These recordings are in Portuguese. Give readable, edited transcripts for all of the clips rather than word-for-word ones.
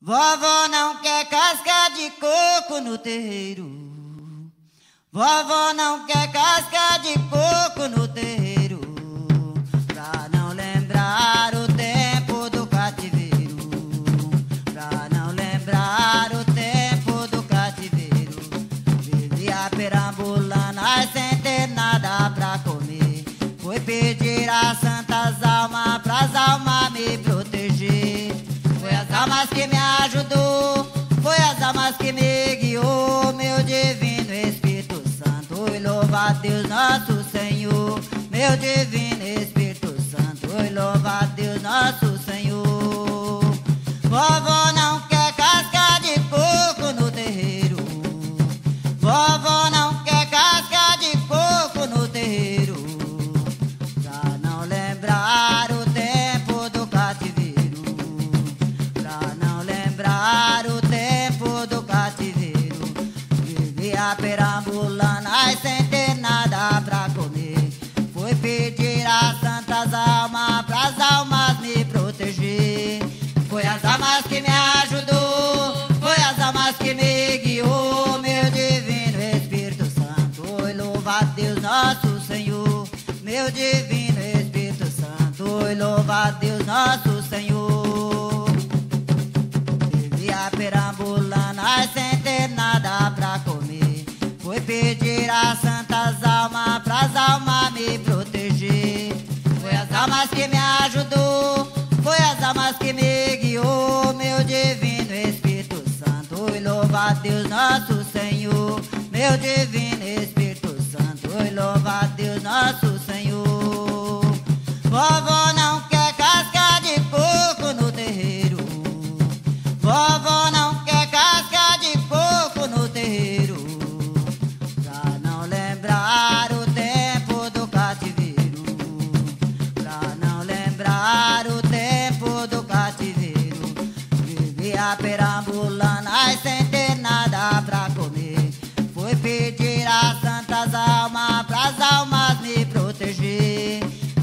Vovó não quer casca de coco no terreiro. Vovó não quer casca de coco no terreiro, pra não lembrar o tempo do cativeiro, pra não lembrar o tempo do cativeiro. Vivia perambulando sem ter nada pra comer, foi pedir às santas almas pras almas me proteger. Foi as almas que me ajudou, foi as almas que me guiou, meu divino Espírito Santo, e louva a Deus nosso Senhor, meu divino Espírito Santo, e louva a Deus nosso Senhor. Vovó não quer casca de coco no terreiro, vovó não quer casca de coco no terreiro, pra não lembrar o tempo do cativeiro, pra não lembrar o tempo do cativeiro. Vivia perambulando sem ter nada pra comer, foi pedir às santas almas pras almas me proteger. Foi as almas que me ajudou, foi as almas que me guiou, meu divino Espírito Santo, e louva a Deus nosso Senhor, meu divino Espírito Santo, e louva a Deus nosso Senhor. Vivia perambulando sem ter nada pra comer, foi pedir às santas almas pras almas me proteger. Foi as almas que me ajudou, foi as almas que me guiou, meu divino Espírito Santo, e louva a Deus nosso Senhor, meu divino Espírito Santo, e louva a Deus nosso Senhor. Vovó não quer casca de coco no terreiro, vovó não quer casca de coco no terreiro, pra não lembrar o tempo do cativeiro, pra não lembrar o tempo do cativeiro. Vivia perambulando sem ter nada pra comer, foi pedir às santas almas pras almas me proteger.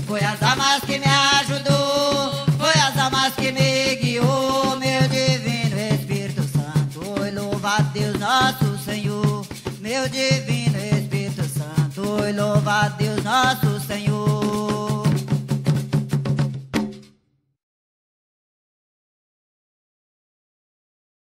Foi as almas que me ajudou, foi as almas que me guiou, meu divino Espírito Santo, e louva a Deus nosso Senhor, meu divino Espírito Santo, e louva a Deus nosso